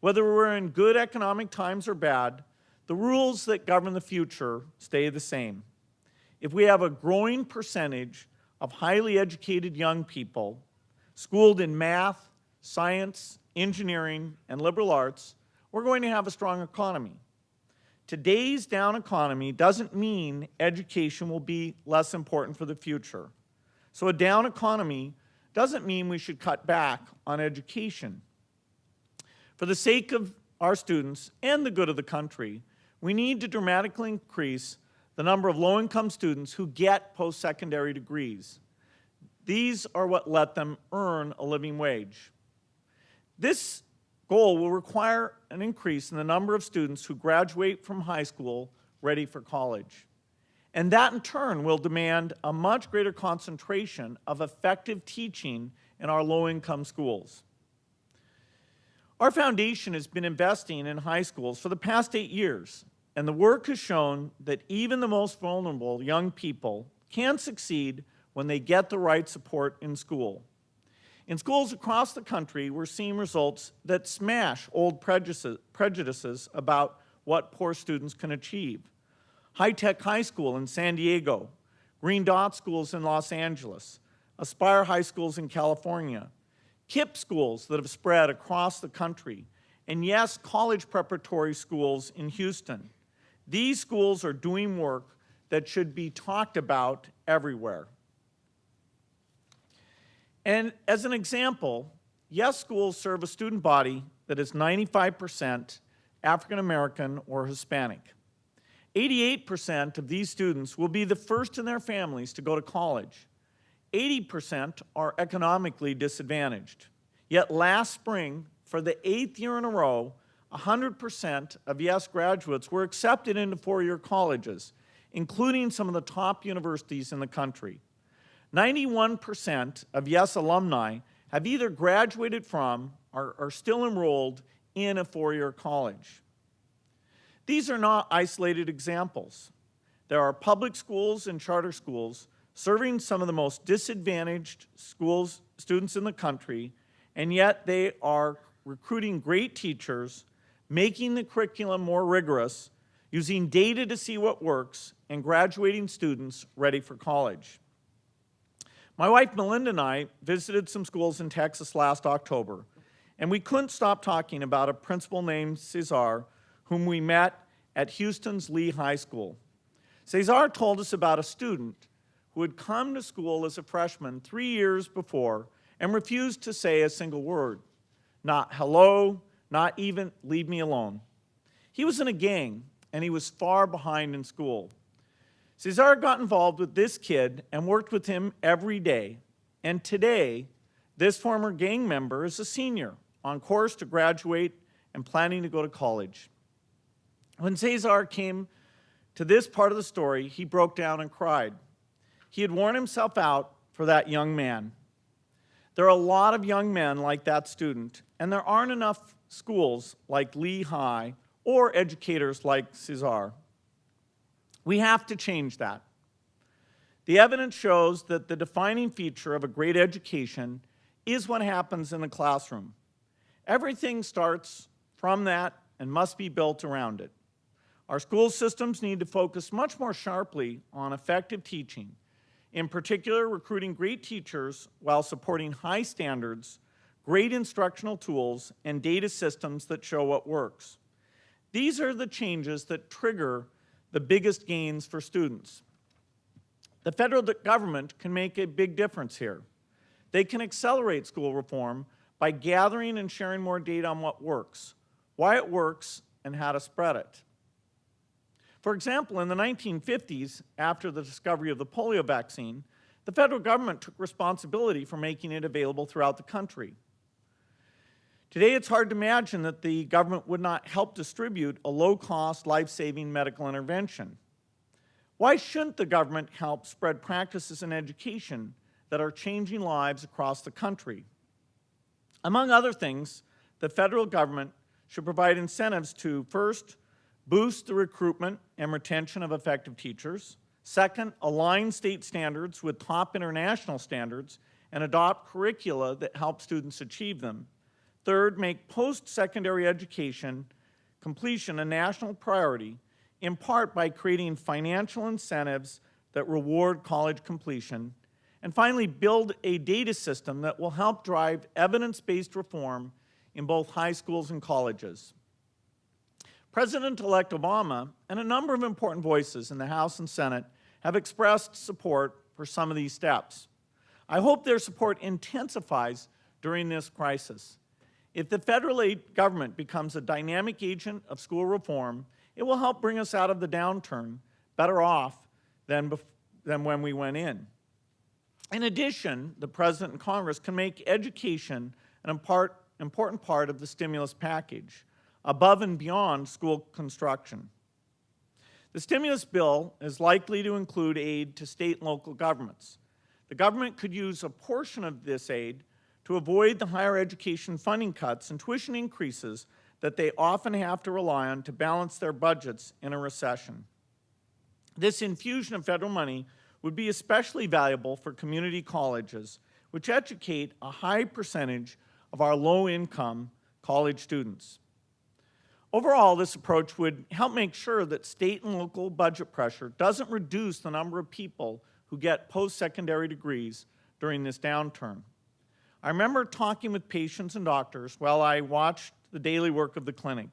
Whether we're in good economic times or bad, the rules that govern the future stay the same. If we have a growing percentage of highly educated young people schooled in math, science, engineering, and liberal arts, we're going to have a strong economy. Today's down economy doesn't mean education will be less important for the future. So a down economy doesn't mean we should cut back on education. For the sake of our students and the good of the country, we need to dramatically increase the number of low-income students who get post-secondary degrees. These are what let them earn a living wage. This goal will require an increase in the number of students who graduate from high school ready for college. And that in turn will demand a much greater concentration of effective teaching in our low-income schools. Our foundation has been investing in high schools for the past 8 years, and the work has shown that even the most vulnerable young people can succeed when they get the right support in school. In schools across the country, we're seeing results that smash old prejudices about what poor students can achieve. High Tech High School in San Diego, Green Dot Schools in Los Angeles, Aspire High Schools in California, KIPP schools that have spread across the country, and yes, college preparatory schools in Houston. These schools are doing work that should be talked about everywhere. And as an example, yes, schools serve a student body that is 95% African American or Hispanic. 88% of these students will be the first in their families to go to college. 80% are economically disadvantaged. Yet last spring, for the 8th year in a row, 100% of YES graduates were accepted into four-year colleges, including some of the top universities in the country. 91% of YES alumni have either graduated from or are still enrolled in a four-year college. These are not isolated examples. There are public schools and charter schools serving some of the most disadvantaged students in the country, and yet they are recruiting great teachers, making the curriculum more rigorous, using data to see what works, and graduating students ready for college. My wife Melinda and I visited some schools in Texas last October, and we couldn't stop talking about a principal named Cesar, whom we met at Houston's Lee High School. Cesar told us about a student who had come to school as a freshman 3 years before and refused to say a single word. Not hello, not even leave me alone. He was in a gang, and he was far behind in school. Cesar got involved with this kid and worked with him every day. And today, this former gang member is a senior, on course to graduate and planning to go to college. When Cesar came to this part of the story, he broke down and cried. He had worn himself out for that young man. There are a lot of young men like that student, and there aren't enough schools like Lee High or educators like Cesar. We have to change that. The evidence shows that the defining feature of a great education is what happens in the classroom. Everything starts from that and must be built around it. Our school systems need to focus much more sharply on effective teaching, in particular recruiting great teachers while supporting high standards, great instructional tools, and data systems that show what works. These are the changes that trigger the biggest gains for students. The federal government can make a big difference here. They can accelerate school reform by gathering and sharing more data on what works, why it works, and how to spread it. For example, in the 1950s, after the discovery of the polio vaccine, the federal government took responsibility for making it available throughout the country. Today, it's hard to imagine that the government would not help distribute a low-cost, life-saving medical intervention. Why shouldn't the government help spread practices in education that are changing lives across the country? Among other things, the federal government should provide incentives to, first, boost the recruitment and retention of effective teachers, second, align state standards with top international standards and adopt curricula that help students achieve them, Third, make post-secondary education completion a national priority, in part by creating financial incentives that reward college completion. And finally, build a data system that will help drive evidence-based reform in both high schools and colleges. President-elect Obama and a number of important voices in the House and Senate have expressed support for some of these steps. I hope their support intensifies during this crisis. If the federal government becomes a dynamic agent of school reform, it will help bring us out of the downturn better off than when we went in. In addition, the President and Congress can make education an important part of the stimulus package, above and beyond school construction. The stimulus bill is likely to include aid to state and local governments. The government could use a portion of this aid to avoid the higher education funding cuts and tuition increases that they often have to rely on to balance their budgets in a recession. This infusion of federal money would be especially valuable for community colleges, which educate a high percentage of our low-income college students. Overall, this approach would help make sure that state and local budget pressure doesn't reduce the number of people who get post-secondary degrees during this downturn. I remember talking with patients and doctors while I watched the daily work of the clinic.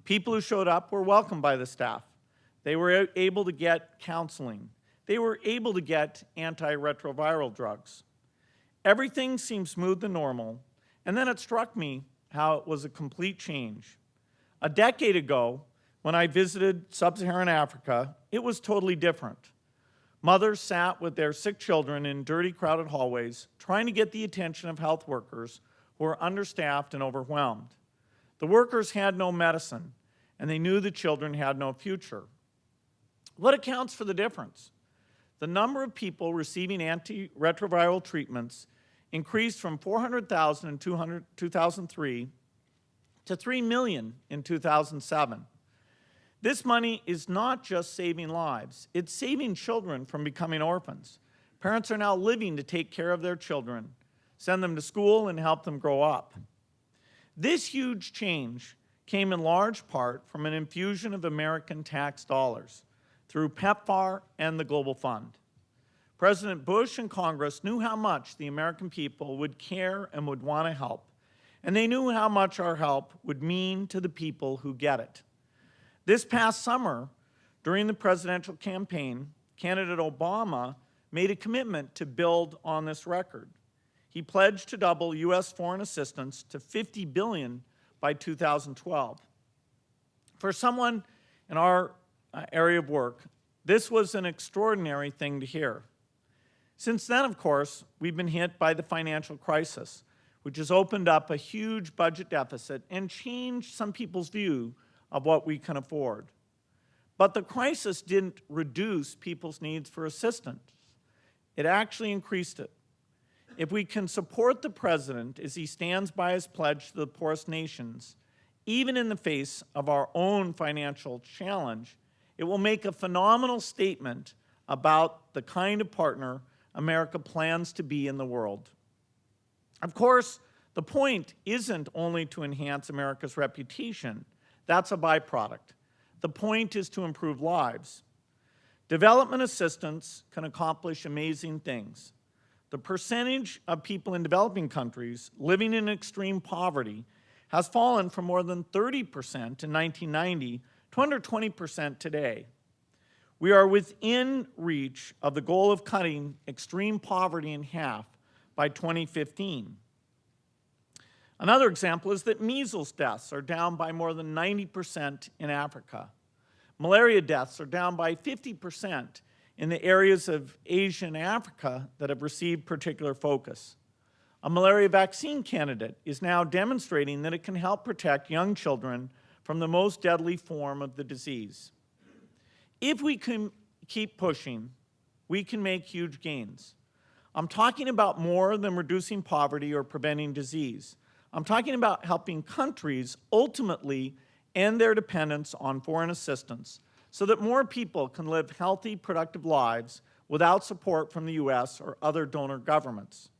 People who showed up were welcomed by the staff. They were able to get counseling. They were able to get antiretroviral drugs. Everything seemed smooth and normal, and then it struck me how it was a complete change. A decade ago, when I visited sub-Saharan Africa, it was totally different. Mothers sat with their sick children in dirty, crowded hallways, trying to get the attention of health workers who were understaffed and overwhelmed. The workers had no medicine, and they knew the children had no future. What accounts for the difference? The number of people receiving antiretroviral treatments increased from 400,000 in 2003 to 3 million in 2007. This money is not just saving lives, it's saving children from becoming orphans. Parents are now living to take care of their children, send them to school, and help them grow up. This huge change came in large part from an infusion of American tax dollars through PEPFAR and the Global Fund. President Bush and Congress knew how much the American people would care and would want to help, and they knew how much our help would mean to the people who get it. This past summer, during the presidential campaign, candidate Obama made a commitment to build on this record. He pledged to double U.S. foreign assistance to $50 billion by 2012. For someone in our area of work, this was an extraordinary thing to hear. Since then, of course, we've been hit by the financial crisis, which has opened up a huge budget deficit and changed some people's view of what we can afford. But the crisis didn't reduce people's needs for assistance. It actually increased it. If we can support the President as he stands by his pledge to the poorest nations, even in the face of our own financial challenge, it will make a phenomenal statement about the kind of partner America plans to be in the world. Of course, the point isn't only to enhance America's reputation. That's a byproduct. The point is to improve lives. Development assistance can accomplish amazing things. The percentage of people in developing countries living in extreme poverty has fallen from more than 30% in 1990 to under 20% today. We are within reach of the goal of cutting extreme poverty in half by 2015. Another example is that measles deaths are down by more than 90% in Africa. Malaria deaths are down by 50% in the areas of Asia and Africa that have received particular focus. A malaria vaccine candidate is now demonstrating that it can help protect young children from the most deadly form of the disease. If we can keep pushing, we can make huge gains. I'm talking about more than reducing poverty or preventing disease. I'm talking about helping countries ultimately end their dependence on foreign assistance so that more people can live healthy, productive lives without support from the U.S. or other donor governments.